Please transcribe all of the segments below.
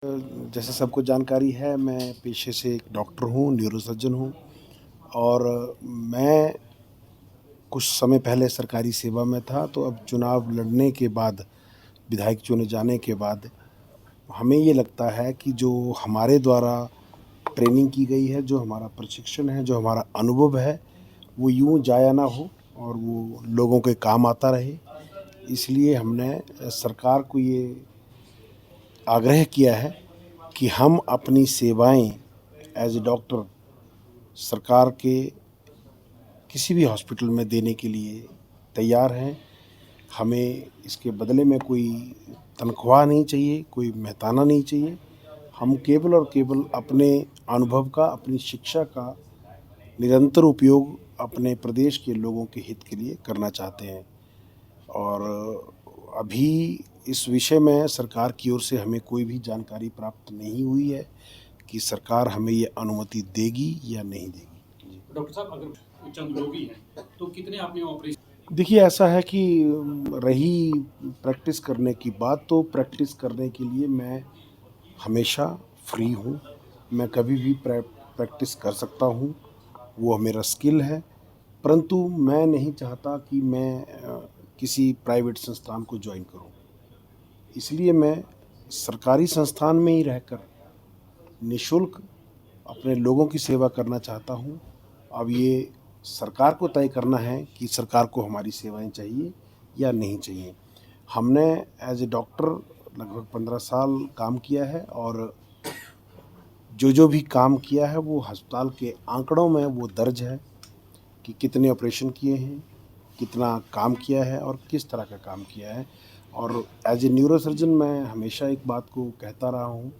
जैसे सबको जानकारी है, मैं पेशे से एक डॉक्टर हूँ, न्यूरोसर्जन हूँ और मैं कुछ समय पहले सरकारी सेवा में था। तो अब चुनाव लड़ने के बाद, विधायक चुने जाने के बाद हमें ये लगता है कि जो हमारे द्वारा ट्रेनिंग की गई है, जो हमारा प्रशिक्षण है, जो हमारा अनुभव है, वो यूँ जाया ना हो और वो लोगों के काम आता रहे। इसलिए हमने सरकार को ये आग्रह किया है कि हम अपनी सेवाएं एज ए डॉक्टर सरकार के किसी भी हॉस्पिटल में देने के लिए तैयार हैं। हमें इसके बदले में कोई तनख्वाह नहीं चाहिए, कोई मेहताना नहीं चाहिए। हम केवल और केवल अपने अनुभव का, अपनी शिक्षा का निरंतर उपयोग अपने प्रदेश के लोगों के हित के लिए करना चाहते हैं। और अभी इस विषय में सरकार की ओर से हमें कोई भी जानकारी प्राप्त नहीं हुई है कि सरकार हमें ये अनुमति देगी या नहीं देगी। डॉक्टर साहब, अगर चंद लोग ही हैं तो कितने आपने ऑपरेशन? देखिए, ऐसा है कि रही प्रैक्टिस करने की बात, तो प्रैक्टिस करने के लिए मैं हमेशा फ्री हूँ। मैं कभी भी प्रैक्टिस कर सकता हूँ, वो मेरा स्किल है। परंतु मैं नहीं चाहता कि मैं किसी प्राइवेट संस्थान को ज्वाइन करूँ। इसलिए मैं सरकारी संस्थान में ही रहकर निःशुल्क अपने लोगों की सेवा करना चाहता हूँ। अब ये सरकार को तय करना है कि सरकार को हमारी सेवाएं चाहिए या नहीं चाहिए। हमने एज ए डॉक्टर लगभग 15 साल काम किया है और जो भी काम किया है वो अस्पताल के आंकड़ों में वो दर्ज है कि कितने ऑपरेशन किए हैं, कितना काम किया है और किस तरह का काम किया है। और एज ए न्यूरोसर्जन मैं हमेशा एक बात को कहता रहा हूँ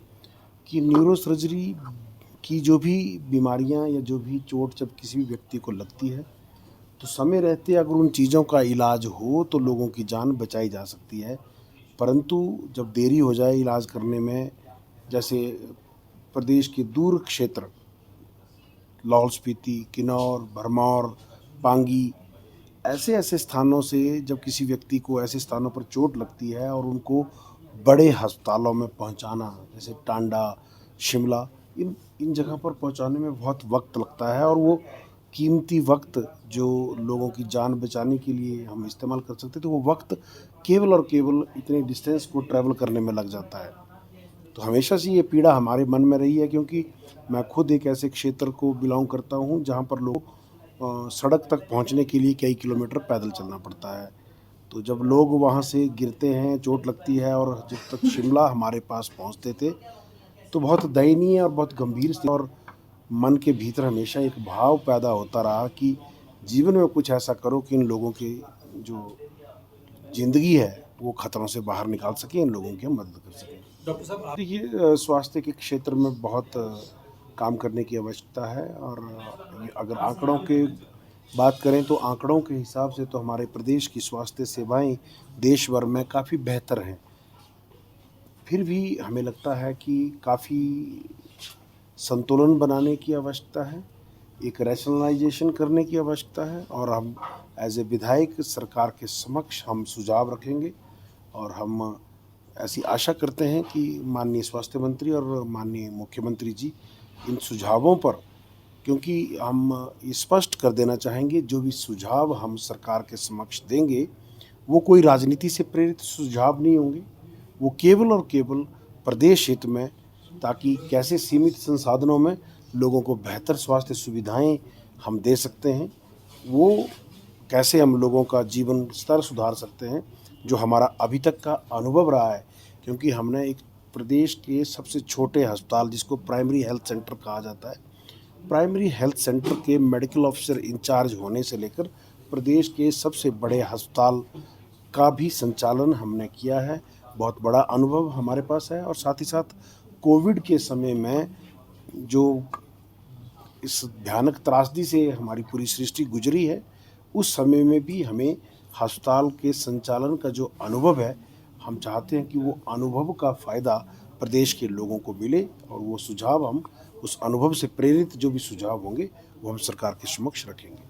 कि न्यूरोसर्जरी की जो भी बीमारियां या जो भी चोट जब किसी भी व्यक्ति को लगती है, तो समय रहते अगर उन चीज़ों का इलाज हो तो लोगों की जान बचाई जा सकती है। परंतु जब देरी हो जाए इलाज करने में, जैसे प्रदेश के दूर क्षेत्र लाहौल स्पीति, किन्नौर, भरमौर, पांगी, ऐसे ऐसे स्थानों से जब किसी व्यक्ति को ऐसे स्थानों पर चोट लगती है और उनको बड़े अस्पतालों में पहुंचाना, जैसे टांडा, शिमला, इन इन जगह पर पहुंचाने में बहुत वक्त लगता है और वो कीमती वक्त जो लोगों की जान बचाने के लिए हम इस्तेमाल कर सकते, तो वो वक्त केवल और केवल इतने डिस्टेंस को ट्रैवल करने में लग जाता है। तो हमेशा से ये पीड़ा हमारे मन में रही है, क्योंकि मैं खुद एक ऐसे क्षेत्र को बिलोंग करता हूँ जहाँ पर लोग सड़क तक पहुँचने के लिए कई किलोमीटर पैदल चलना पड़ता है। तो जब लोग वहाँ से गिरते हैं, चोट लगती है, और जब तक शिमला हमारे पास पहुँचते थे तो बहुत दयनीय और बहुत गंभीर स्थिति, और मन के भीतर हमेशा एक भाव पैदा होता रहा कि जीवन में कुछ ऐसा करो कि इन लोगों की जो ज़िंदगी है वो खतरों से बाहर निकाल सकें, इन लोगों की हम मदद कर सकें। डॉक्टर साहब देखिए, स्वास्थ्य के क्षेत्र में बहुत काम करने की आवश्यकता है। और अगर आंकड़ों के बात करें तो आंकड़ों के हिसाब से तो हमारे प्रदेश की स्वास्थ्य सेवाएं देश भर में काफ़ी बेहतर हैं। फिर भी हमें लगता है कि काफ़ी संतुलन बनाने की आवश्यकता है, एक रैशनलाइजेशन करने की आवश्यकता है। और हम एज ए विधायक सरकार के समक्ष हम सुझाव रखेंगे और हम ऐसी आशा करते हैं कि माननीय स्वास्थ्य मंत्री और माननीय मुख्यमंत्री जी इन सुझावों पर, क्योंकि हम ये स्पष्ट कर देना चाहेंगे जो भी सुझाव हम सरकार के समक्ष देंगे वो कोई राजनीति से प्रेरित सुझाव नहीं होंगे, वो केवल और केवल प्रदेश हित में, ताकि कैसे सीमित संसाधनों में लोगों को बेहतर स्वास्थ्य सुविधाएं हम दे सकते हैं, वो कैसे हम लोगों का जीवन स्तर सुधार सकते हैं, जो हमारा अभी तक का अनुभव रहा है। क्योंकि हमने एक प्रदेश के सबसे छोटे अस्पताल, जिसको प्राइमरी हेल्थ सेंटर कहा जाता है, प्राइमरी हेल्थ सेंटर के मेडिकल ऑफिसर इंचार्ज होने से लेकर प्रदेश के सबसे बड़े अस्पताल का भी संचालन हमने किया है। बहुत बड़ा अनुभव हमारे पास है। और साथ ही साथ कोविड के समय में जो इस भयानक त्रासदी से हमारी पूरी सृष्टि गुजरी है, उस समय में भी हमें अस्पताल के संचालन का जो अनुभव है, हम चाहते हैं कि वो अनुभव का फ़ायदा प्रदेश के लोगों को मिले, और वो सुझाव हम उस अनुभव से प्रेरित जो भी सुझाव होंगे वो हम सरकार के समक्ष रखेंगे।